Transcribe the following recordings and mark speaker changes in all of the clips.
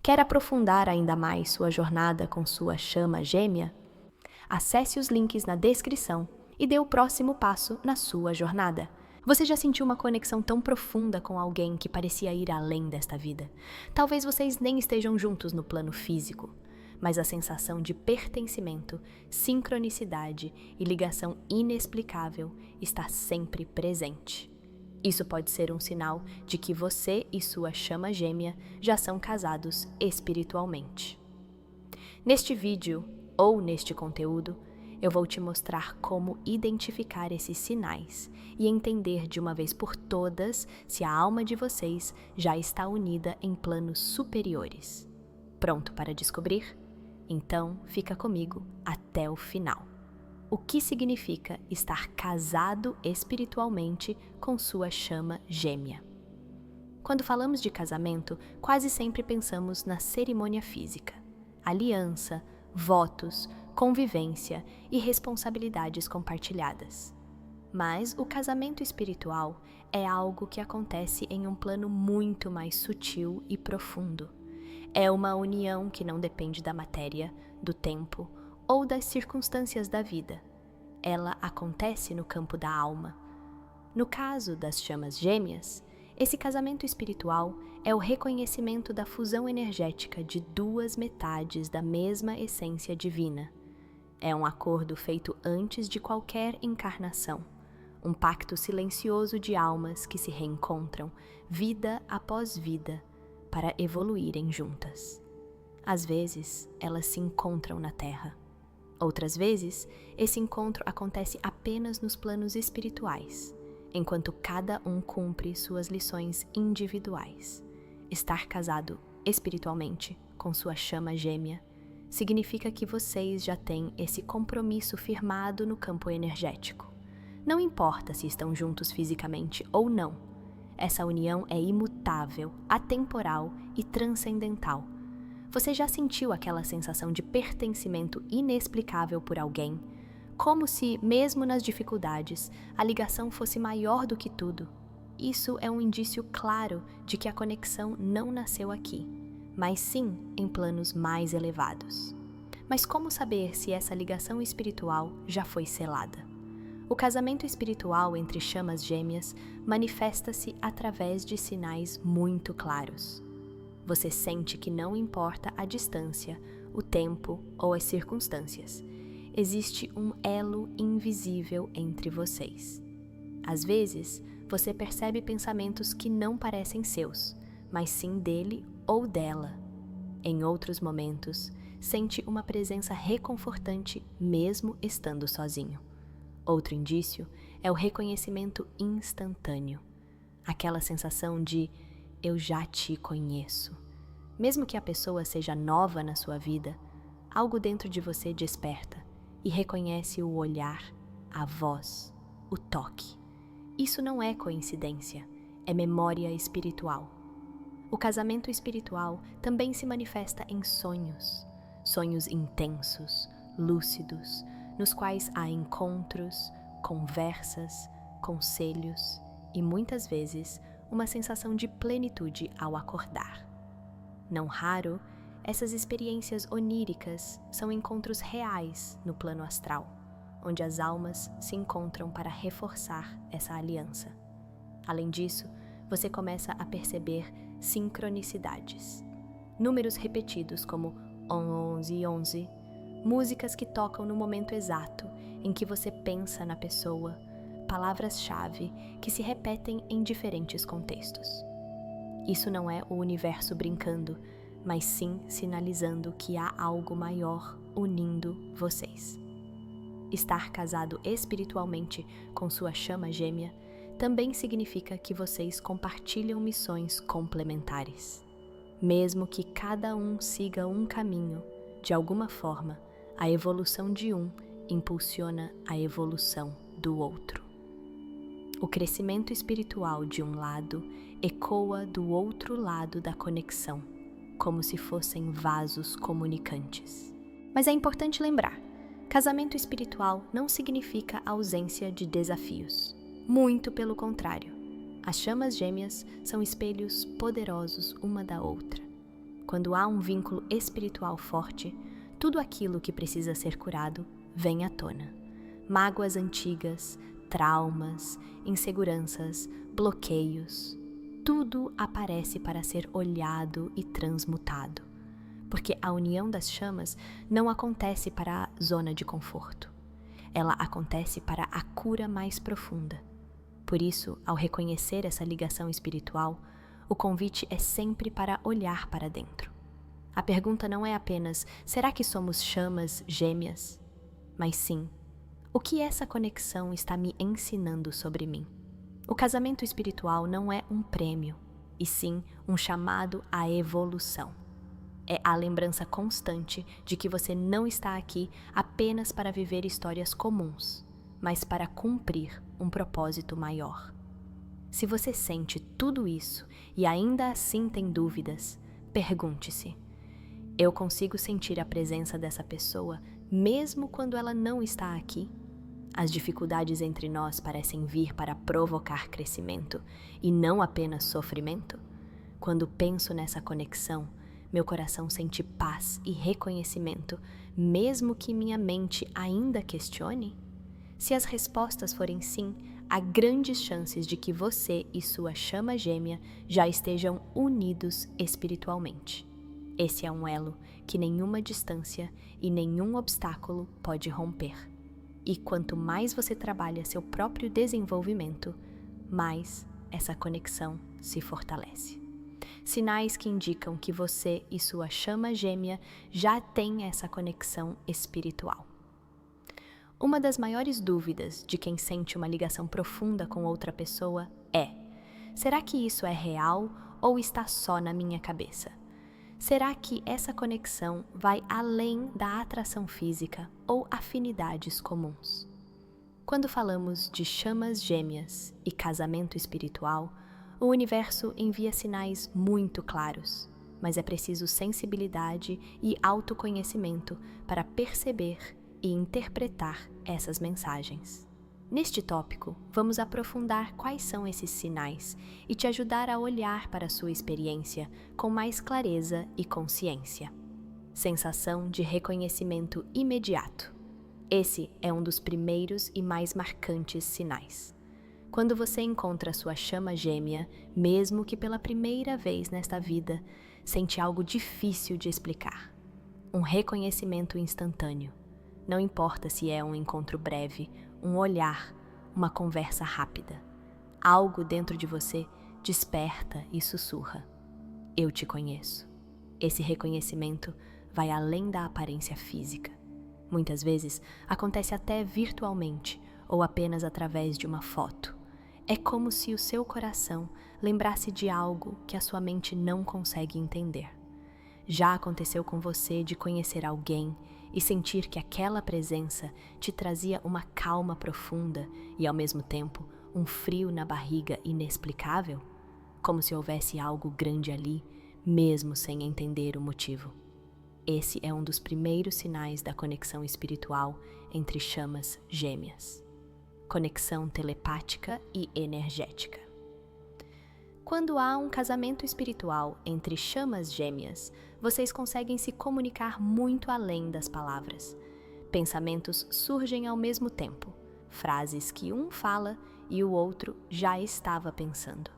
Speaker 1: Quer aprofundar ainda mais sua jornada com sua chama gêmea? Acesse os links na descrição e dê o próximo passo na sua jornada. Você já sentiu uma conexão tão profunda com alguém que parecia ir além desta vida? Talvez vocês nem estejam juntos no plano físico, mas a sensação de pertencimento, sincronicidade e ligação inexplicável está sempre presente. Isso pode ser um sinal de que você e sua chama gêmea já são casados espiritualmente. Neste vídeo, ou neste conteúdo, eu vou te mostrar como identificar esses sinais e entender de uma vez por todas se a alma de vocês já está unida em planos superiores. Pronto para descobrir? Então, fica comigo até o final. O que significa estar casado espiritualmente com sua chama gêmea? Quando falamos de casamento, quase sempre pensamos na cerimônia física, aliança, votos, convivência e responsabilidades compartilhadas. Mas o casamento espiritual é algo que acontece em um plano muito mais sutil e profundo. É uma união que não depende da matéria, do tempo ou das circunstâncias da vida. Ela acontece no campo da alma. No caso das chamas gêmeas, esse casamento espiritual é o reconhecimento da fusão energética de duas metades da mesma essência divina. É um acordo feito antes de qualquer encarnação, um pacto silencioso de almas que se reencontram, vida após vida, para evoluírem juntas. Às vezes, elas se encontram na Terra. Outras vezes, esse encontro acontece apenas nos planos espirituais, enquanto cada um cumpre suas lições individuais. Estar casado espiritualmente com sua chama gêmea significa que vocês já têm esse compromisso firmado no campo energético. Não importa se estão juntos fisicamente ou não, essa união é imutável, atemporal e transcendental. Você já sentiu aquela sensação de pertencimento inexplicável por alguém? Como se, mesmo nas dificuldades, a ligação fosse maior do que tudo? Isso é um indício claro de que a conexão não nasceu aqui, mas sim em planos mais elevados. Mas como saber se essa ligação espiritual já foi selada? O casamento espiritual entre chamas gêmeas manifesta-se através de sinais muito claros. Você sente que não importa a distância, o tempo ou as circunstâncias. Existe um elo invisível entre vocês. Às vezes, você percebe pensamentos que não parecem seus, mas sim dele ou dela. Em outros momentos, sente uma presença reconfortante mesmo estando sozinho. Outro indício é o reconhecimento instantâneo. Aquela sensação de "eu já te conheço". Mesmo que a pessoa seja nova na sua vida, algo dentro de você desperta e reconhece o olhar, a voz, o toque. Isso não é coincidência, é memória espiritual. O casamento espiritual também se manifesta em sonhos, sonhos intensos, lúcidos, nos quais há encontros, conversas, conselhos e muitas vezes uma sensação de plenitude ao acordar. Não raro, essas experiências oníricas são encontros reais no plano astral, onde as almas se encontram para reforçar essa aliança. Além disso, você começa a perceber sincronicidades. Números repetidos como 11 11, músicas que tocam no momento exato em que você pensa na pessoa, palavras-chave que se repetem em diferentes contextos. Isso não é o universo brincando, mas sim sinalizando que há algo maior unindo vocês. Estar casado espiritualmente com sua chama gêmea também significa que vocês compartilham missões complementares. Mesmo que cada um siga um caminho, de alguma forma, a evolução de um impulsiona a evolução do outro. O crescimento espiritual de um lado ecoa do outro lado da conexão, como se fossem vasos comunicantes. Mas é importante lembrar, casamento espiritual não significa ausência de desafios. Muito pelo contrário. As chamas gêmeas são espelhos poderosos uma da outra. Quando há um vínculo espiritual forte, tudo aquilo que precisa ser curado vem à tona. Mágoas antigas, traumas, inseguranças, bloqueios, tudo aparece para ser olhado e transmutado. Porque a união das chamas não acontece para a zona de conforto. Ela acontece para a cura mais profunda. Por isso, ao reconhecer essa ligação espiritual, o convite é sempre para olhar para dentro. A pergunta não é apenas, será que somos chamas gêmeas? Mas sim, o que essa conexão está me ensinando sobre mim? O casamento espiritual não é um prêmio, e sim um chamado à evolução. É a lembrança constante de que você não está aqui apenas para viver histórias comuns, mas para cumprir um propósito maior. Se você sente tudo isso e ainda assim tem dúvidas, pergunte-se: eu consigo sentir a presença dessa pessoa mesmo quando ela não está aqui? As dificuldades entre nós parecem vir para provocar crescimento e não apenas sofrimento? Quando penso nessa conexão, meu coração sente paz e reconhecimento, mesmo que minha mente ainda questione? Se as respostas forem sim, há grandes chances de que você e sua chama gêmea já estejam unidos espiritualmente. Esse é um elo que nenhuma distância e nenhum obstáculo pode romper. E quanto mais você trabalha seu próprio desenvolvimento, mais essa conexão se fortalece. Sinais que indicam que você e sua chama gêmea já têm essa conexão espiritual. Uma das maiores dúvidas de quem sente uma ligação profunda com outra pessoa é: será que isso é real ou está só na minha cabeça? Será que essa conexão vai além da atração física ou afinidades comuns? Quando falamos de chamas gêmeas e casamento espiritual, o universo envia sinais muito claros, mas é preciso sensibilidade e autoconhecimento para perceber e interpretar essas mensagens. Neste tópico, vamos aprofundar quais são esses sinais e te ajudar a olhar para a sua experiência com mais clareza e consciência. Sensação de reconhecimento imediato. Esse é um dos primeiros e mais marcantes sinais. Quando você encontra sua chama gêmea, mesmo que pela primeira vez nesta vida, sente algo difícil de explicar. Um reconhecimento instantâneo. Não importa se é um encontro breve, um olhar, uma conversa rápida. Algo dentro de você desperta e sussurra: eu te conheço. Esse reconhecimento vai além da aparência física. Muitas vezes acontece até virtualmente ou apenas através de uma foto. É como se o seu coração lembrasse de algo que a sua mente não consegue entender. Já aconteceu com você de conhecer alguém e sentir que aquela presença te trazia uma calma profunda e, ao mesmo tempo, um frio na barriga inexplicável? Como se houvesse algo grande ali, mesmo sem entender o motivo. Esse é um dos primeiros sinais da conexão espiritual entre chamas gêmeas. Conexão telepática e energética. Quando há um casamento espiritual entre chamas gêmeas, vocês conseguem se comunicar muito além das palavras. Pensamentos surgem ao mesmo tempo, frases que um fala e o outro já estava pensando.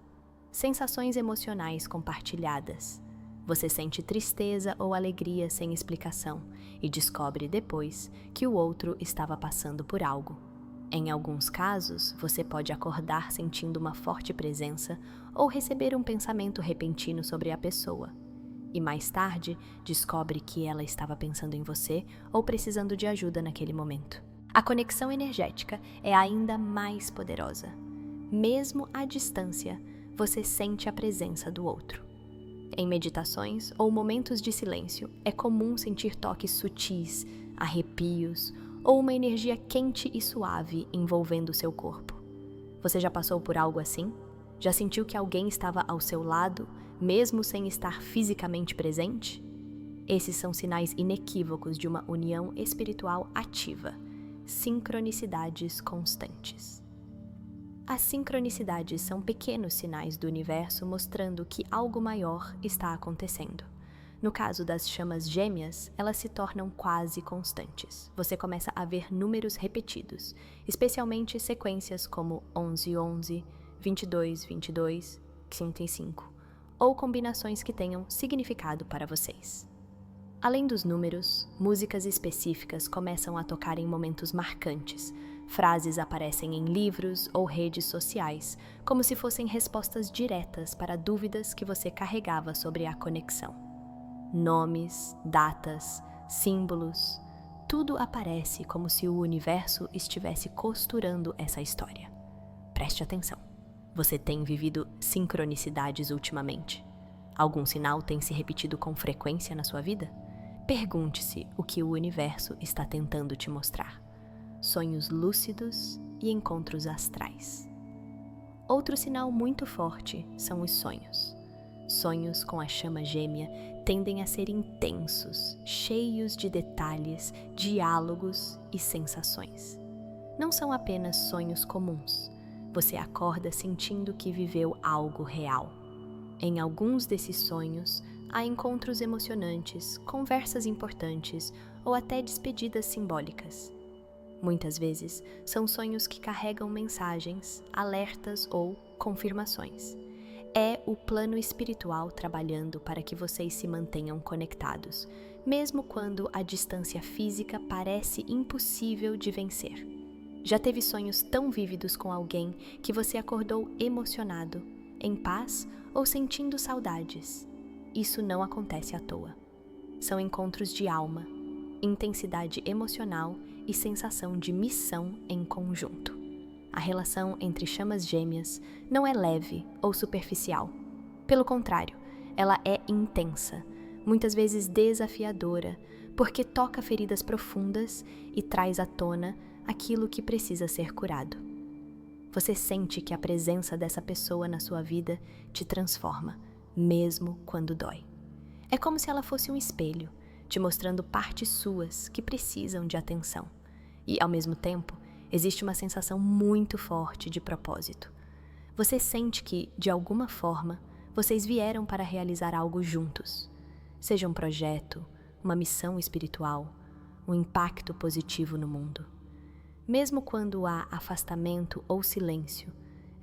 Speaker 1: Sensações emocionais compartilhadas. Você sente tristeza ou alegria sem explicação e descobre depois que o outro estava passando por algo. Em alguns casos, você pode acordar sentindo uma forte presença ou receber um pensamento repentino sobre a pessoa. E mais tarde, descobre que ela estava pensando em você ou precisando de ajuda naquele momento. A conexão energética é ainda mais poderosa. Mesmo à distância, você sente a presença do outro. Em meditações ou momentos de silêncio, é comum sentir toques sutis, arrepios, ou uma energia quente e suave envolvendo seu corpo. Você já passou por algo assim? Já sentiu que alguém estava ao seu lado, mesmo sem estar fisicamente presente? Esses são sinais inequívocos de uma união espiritual ativa, sincronicidades constantes. As sincronicidades são pequenos sinais do universo mostrando que algo maior está acontecendo. No caso das chamas gêmeas, elas se tornam quase constantes. Você começa a ver números repetidos, especialmente sequências como 11-11, 22-22, 55, ou combinações que tenham significado para vocês. Além dos números, músicas específicas começam a tocar em momentos marcantes. Frases aparecem em livros ou redes sociais, como se fossem respostas diretas para dúvidas que você carregava sobre a conexão. Nomes, datas, símbolos, tudo aparece como se o universo estivesse costurando essa história. Preste atenção. Você tem vivido sincronicidades ultimamente? Algum sinal tem se repetido com frequência na sua vida? Pergunte-se o que o universo está tentando te mostrar. Sonhos lúcidos e encontros astrais. Outro sinal muito forte são os sonhos. Sonhos com a chama gêmea tendem a ser intensos, cheios de detalhes, diálogos e sensações. Não são apenas sonhos comuns. Você acorda sentindo que viveu algo real. Em alguns desses sonhos, há encontros emocionantes, conversas importantes ou até despedidas simbólicas. Muitas vezes, são sonhos que carregam mensagens, alertas ou confirmações. É o plano espiritual trabalhando para que vocês se mantenham conectados, mesmo quando a distância física parece impossível de vencer. Já teve sonhos tão vívidos com alguém que você acordou emocionado, em paz ou sentindo saudades? Isso não acontece à toa. São encontros de alma, intensidade emocional e sensação de missão em conjunto. A relação entre chamas gêmeas não é leve ou superficial. Pelo contrário, ela é intensa, muitas vezes desafiadora, porque toca feridas profundas e traz à tona aquilo que precisa ser curado. Você sente que a presença dessa pessoa na sua vida te transforma, mesmo quando dói. É como se ela fosse um espelho, te mostrando partes suas que precisam de atenção. E, ao mesmo tempo, existe uma sensação muito forte de propósito. Você sente que, de alguma forma, vocês vieram para realizar algo juntos. Seja um projeto, uma missão espiritual, um impacto positivo no mundo. Mesmo quando há afastamento ou silêncio,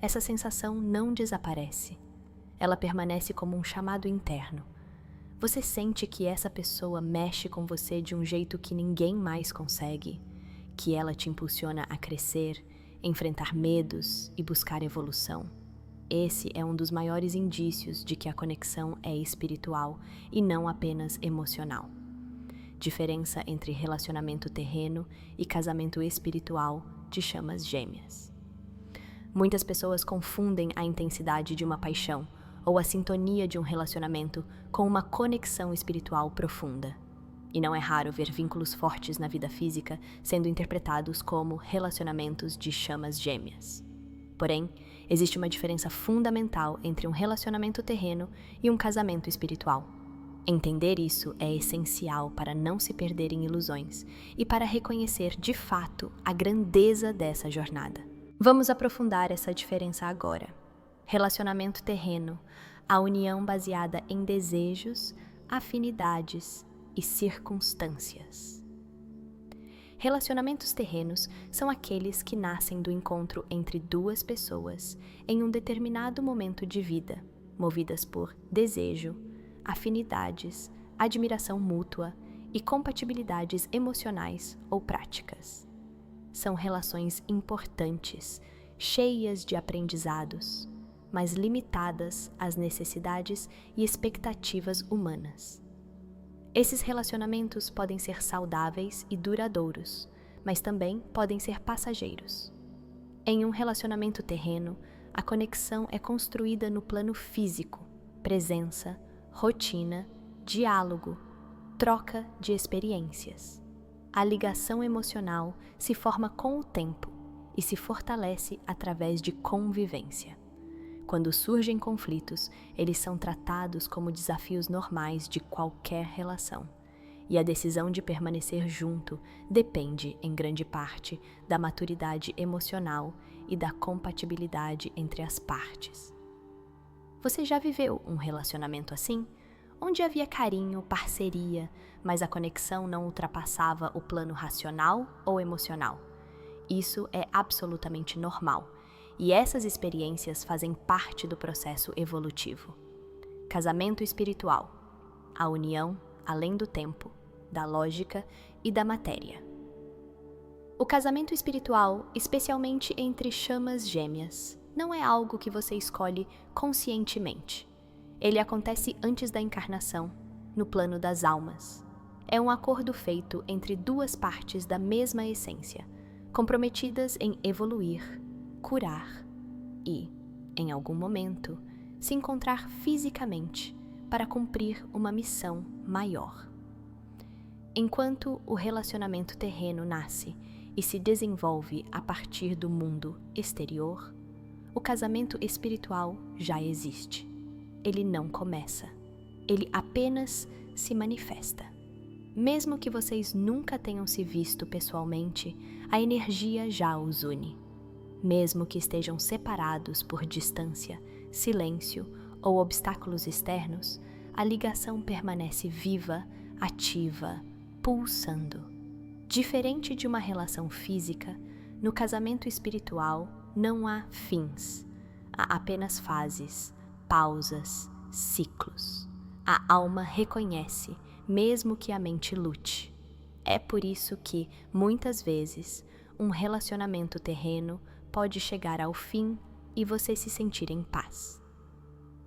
Speaker 1: essa sensação não desaparece. Ela permanece como um chamado interno. Você sente que essa pessoa mexe com você de um jeito que ninguém mais consegue, que ela te impulsiona a crescer, enfrentar medos e buscar evolução. Esse é um dos maiores indícios de que a conexão é espiritual e não apenas emocional. Diferença entre relacionamento terreno e casamento espiritual de chamas gêmeas. Muitas pessoas confundem a intensidade de uma paixão ou a sintonia de um relacionamento com uma conexão espiritual profunda. E não é raro ver vínculos fortes na vida física sendo interpretados como relacionamentos de chamas gêmeas. Porém, existe uma diferença fundamental entre um relacionamento terreno e um casamento espiritual. Entender isso é essencial para não se perder em ilusões e para reconhecer de fato a grandeza dessa jornada. Vamos aprofundar essa diferença agora. Relacionamento terreno, a união baseada em desejos, afinidades e circunstâncias. Relacionamentos terrenos são aqueles que nascem do encontro entre duas pessoas em um determinado momento de vida, movidas por desejo, afinidades, admiração mútua e compatibilidades emocionais ou práticas. São relações importantes, cheias de aprendizados, mas limitadas às necessidades e expectativas humanas. Esses relacionamentos podem ser saudáveis e duradouros, mas também podem ser passageiros. Em um relacionamento terreno, a conexão é construída no plano físico, presença, rotina, diálogo, troca de experiências. A ligação emocional se forma com o tempo e se fortalece através de convivência. Quando surgem conflitos, eles são tratados como desafios normais de qualquer relação. E a decisão de permanecer junto depende, em grande parte, da maturidade emocional e da compatibilidade entre as partes. Você já viveu um relacionamento assim? onde havia carinho, parceria, mas a conexão não ultrapassava o plano racional ou emocional. Isso é absolutamente normal, e essas experiências fazem parte do processo evolutivo. Casamento espiritual. A união além do tempo, da lógica e da matéria. O casamento espiritual, especialmente entre chamas gêmeas, não é algo que você escolhe conscientemente. Ele acontece antes da encarnação, no plano das almas. É um acordo feito entre duas partes da mesma essência, comprometidas em evoluir, curar e, em algum momento, se encontrar fisicamente para cumprir uma missão maior. Enquanto o relacionamento terreno nasce e se desenvolve a partir do mundo exterior, o casamento espiritual já existe. Ele não começa. Ele apenas se manifesta. Mesmo que vocês nunca tenham se visto pessoalmente, a energia já os une. Mesmo que estejam separados por distância, silêncio ou obstáculos externos, a ligação permanece viva, ativa, pulsando. Diferente de uma relação física, no casamento espiritual não há fins. Há apenas fases, pausas, ciclos. A alma reconhece, mesmo que a mente lute. É por isso que, muitas vezes, um relacionamento terreno pode chegar ao fim e você se sentir em paz.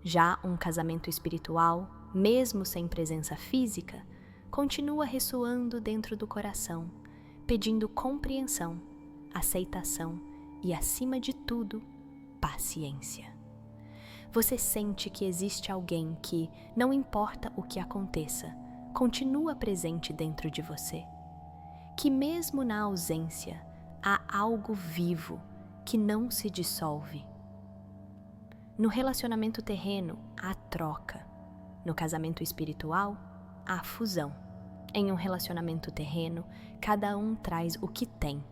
Speaker 1: Já um casamento espiritual, mesmo sem presença física, continua ressoando dentro do coração, pedindo compreensão, aceitação e, acima de tudo, paciência. Você sente que existe alguém que, não importa o que aconteça, continua presente dentro de você. Que mesmo na ausência, há algo vivo que não se dissolve. No relacionamento terreno, há troca. No casamento espiritual, há fusão. Em um relacionamento terreno, cada um traz o que tem: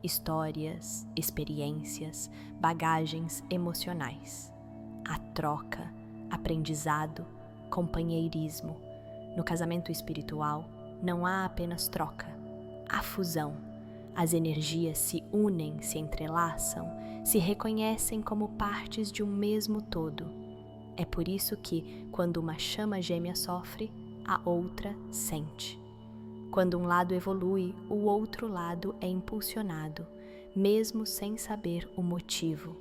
Speaker 1: histórias, experiências, bagagens emocionais. Há troca, aprendizado, companheirismo. No casamento espiritual, não há apenas troca, há fusão. As energias se unem, se entrelaçam, se reconhecem como partes de um mesmo todo. É por isso que, quando uma chama gêmea sofre, a outra sente. Quando um lado evolui, o outro lado é impulsionado, mesmo sem saber o motivo.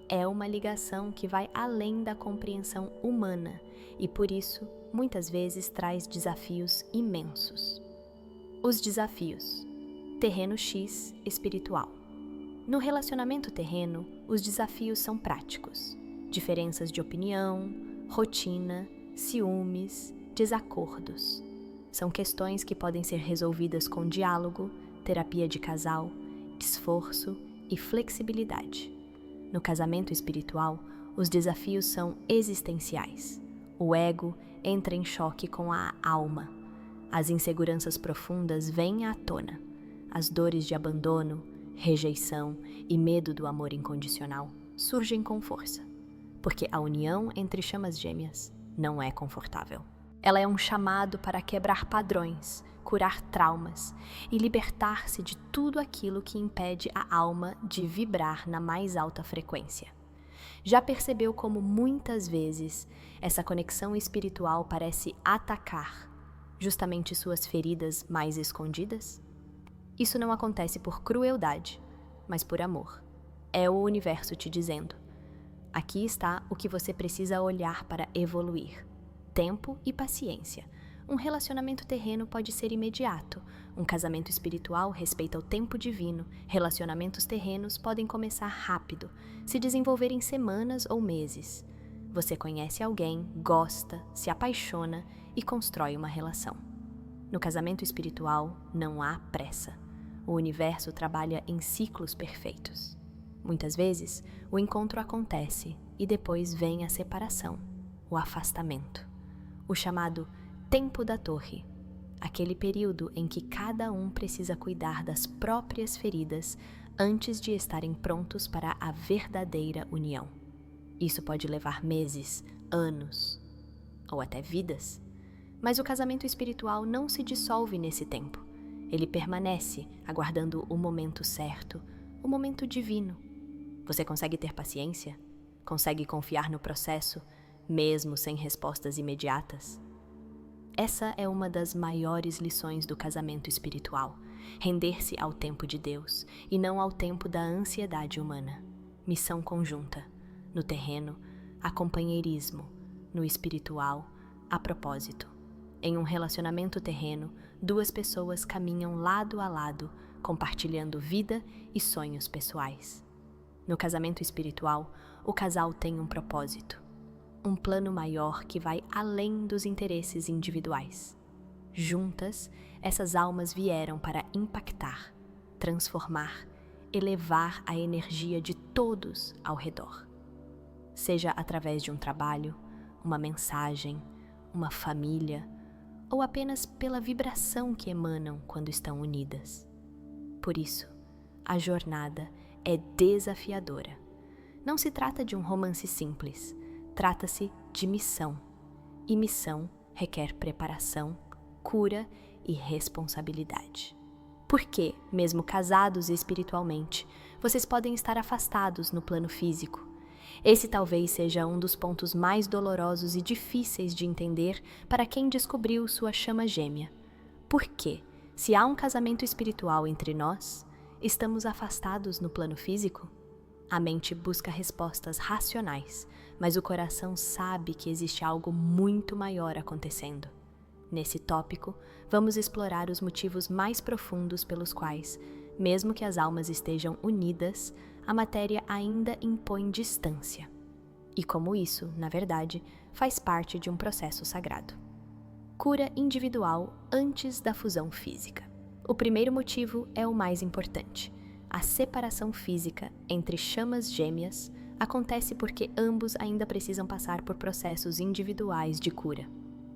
Speaker 1: É uma ligação que vai além da compreensão humana e, por isso, muitas vezes traz desafios imensos. Os desafios. Terreno X espiritual. No relacionamento terreno, os desafios são práticos. Diferenças de opinião, rotina, ciúmes, desacordos. São questões que podem ser resolvidas com diálogo, terapia de casal, esforço e flexibilidade. No casamento espiritual, os desafios são existenciais. O ego entra em choque com a alma. As inseguranças profundas vêm à tona. As dores de abandono, rejeição e medo do amor incondicional surgem com força, porque a união entre chamas gêmeas não é confortável. Ela é um chamado para quebrar padrões, curar traumas e libertar-se de tudo aquilo que impede a alma de vibrar na mais alta frequência. Já percebeu como muitas vezes essa conexão espiritual parece atacar justamente suas feridas mais escondidas? Isso não acontece por crueldade, mas por amor. É o universo te dizendo: aqui está o que você precisa olhar para evoluir. Tempo e paciência. Um relacionamento terreno pode ser imediato. Um casamento espiritual respeita o tempo divino. Relacionamentos terrenos podem começar rápido, se desenvolver em semanas ou meses. Você conhece alguém, gosta, se apaixona e constrói uma relação. No casamento espiritual, não há pressa. O universo trabalha em ciclos perfeitos. Muitas vezes, o encontro acontece e depois vem a separação, o afastamento, o chamado tempo da torre, aquele período em que cada um precisa cuidar das próprias feridas antes de estarem prontos para a verdadeira união. Isso pode levar meses, anos ou até vidas. Mas o casamento espiritual não se dissolve nesse tempo. Ele permanece, aguardando o momento certo, o momento divino. Você consegue ter paciência? Consegue confiar no processo, mesmo sem respostas imediatas? Essa é uma das maiores lições do casamento espiritual: render-se ao tempo de Deus e não ao tempo da ansiedade humana. Missão conjunta. No terreno, há companheirismo. No espiritual, há propósito. Em um relacionamento terreno, duas pessoas caminham lado a lado, compartilhando vida e sonhos pessoais. No casamento espiritual, o casal tem um propósito, um plano maior que vai além dos interesses individuais. Juntas, essas almas vieram para impactar, transformar, elevar a energia de todos ao redor. Seja através de um trabalho, uma mensagem, uma família, ou apenas pela vibração que emanam quando estão unidas. Por isso, a jornada é desafiadora. Não se trata de um romance simples, trata-se de missão. E missão requer preparação, cura e responsabilidade. Porque, mesmo casados espiritualmente, vocês podem estar afastados no plano físico. Esse talvez seja um dos pontos mais dolorosos e difíceis de entender para quem descobriu sua chama gêmea. Por quê? Se há um casamento espiritual entre nós, estamos afastados no plano físico? A mente busca respostas racionais, mas o coração sabe que existe algo muito maior acontecendo. Nesse tópico, vamos explorar os motivos mais profundos pelos quais, mesmo que as almas estejam unidas, a matéria ainda impõe distância. E como isso, na verdade, faz parte de um processo sagrado. Cura individual antes da fusão física. O primeiro motivo é o mais importante. A separação física entre chamas gêmeas acontece porque ambos ainda precisam passar por processos individuais de cura.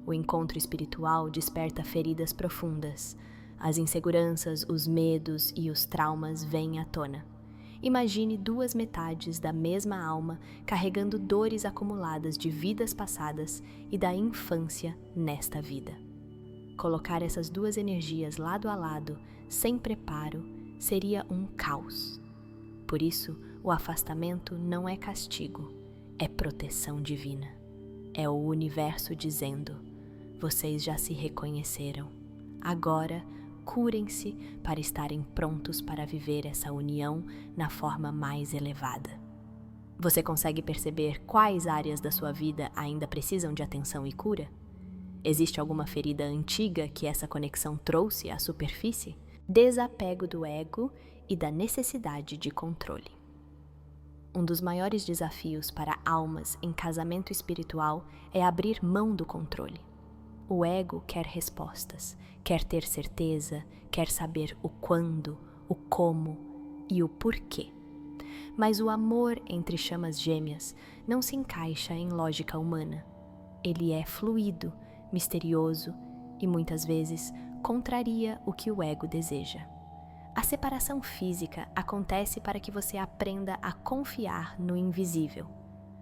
Speaker 1: O encontro espiritual desperta feridas profundas. As inseguranças, os medos e os traumas vêm à tona. Imagine duas metades da mesma alma carregando dores acumuladas de vidas passadas e da infância nesta vida. Colocar essas duas energias lado a lado, sem preparo, seria um caos. Por isso, o afastamento não é castigo, é proteção divina. É o universo dizendo: vocês já se reconheceram. Agora, curem-se para estarem prontos para viver essa união na forma mais elevada. Você consegue perceber quais áreas da sua vida ainda precisam de atenção e cura? Existe alguma ferida antiga que essa conexão trouxe à superfície? Desapego do ego e da necessidade de controle. Um dos maiores desafios para almas em casamento espiritual é abrir mão do controle. O ego quer respostas, quer ter certeza, quer saber o quando, o como e o porquê. Mas o amor entre chamas gêmeas não se encaixa em lógica humana. Ele é fluido, misterioso e muitas vezes contraria o que o ego deseja. A separação física acontece para que você aprenda a confiar no invisível,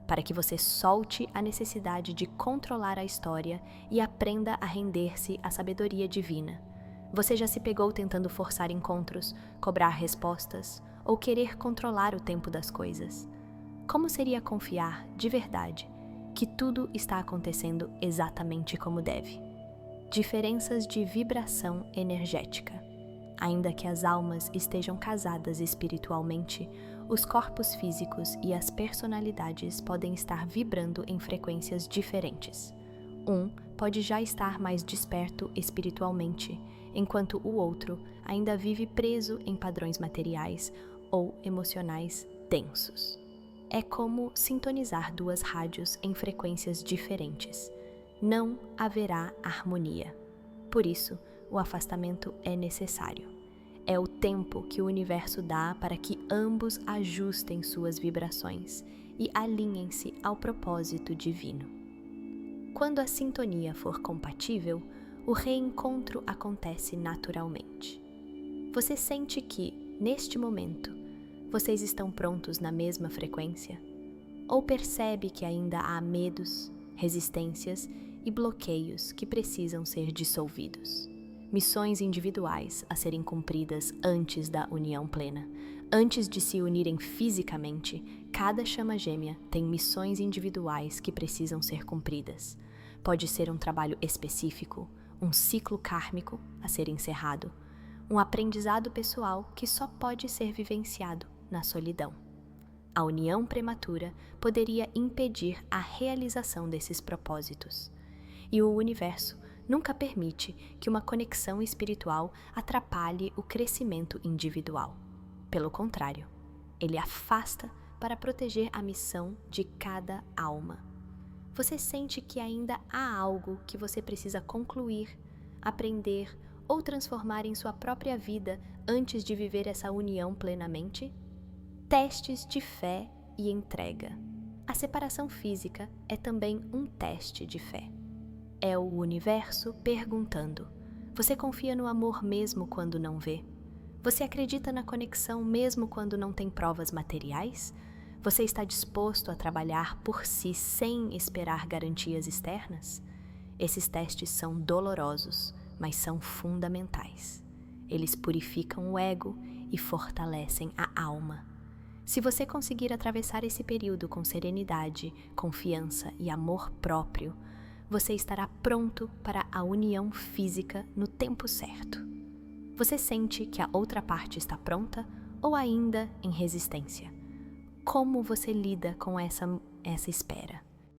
Speaker 1: para que você solte a necessidade de controlar a história e aprenda a render-se à sabedoria divina. Você já se pegou tentando forçar encontros, cobrar respostas ou querer controlar o tempo das coisas? Como seria confiar, de verdade, que tudo está acontecendo exatamente como deve? Diferenças de vibração energética. Ainda que as almas estejam casadas espiritualmente, os corpos físicos e as personalidades podem estar vibrando em frequências diferentes. Um pode já estar mais desperto espiritualmente, enquanto o outro ainda vive preso em padrões materiais ou emocionais densos. É como sintonizar duas rádios em frequências diferentes. Não haverá harmonia. Por isso, o afastamento é necessário. É o tempo que o universo dá para que ambos ajustem suas vibrações e alinhem-se ao propósito divino. Quando a sintonia for compatível, o reencontro acontece naturalmente. Você sente que, neste momento, vocês estão prontos na mesma frequência? Ou percebe que ainda há medos, resistências e bloqueios que precisam ser dissolvidos. Missões individuais a serem cumpridas antes da união plena. Antes de se unirem fisicamente, cada chama gêmea tem missões individuais que precisam ser cumpridas. Pode ser um trabalho específico, um ciclo kármico a ser encerrado, um aprendizado pessoal que só pode ser vivenciado na solidão. A união prematura poderia impedir a realização desses propósitos. E o universo nunca permite que uma conexão espiritual atrapalhe o crescimento individual. Pelo contrário, ele afasta para proteger a missão de cada alma. Você sente que ainda há algo que você precisa concluir, aprender ou transformar em sua própria vida antes de viver essa união plenamente? Testes de fé e entrega. A separação física é também um teste de fé. É o universo perguntando: você confia no amor mesmo quando não vê? Você acredita na conexão mesmo quando não tem provas materiais? Você está disposto a trabalhar por si sem esperar garantias externas? Esses testes são dolorosos, mas são fundamentais. Eles purificam o ego e fortalecem a alma. Se você conseguir atravessar esse período com serenidade, confiança e amor próprio, você estará pronto para a união física no tempo certo. Você sente que a outra parte está pronta ou ainda em resistência? Como você lida com essa espera?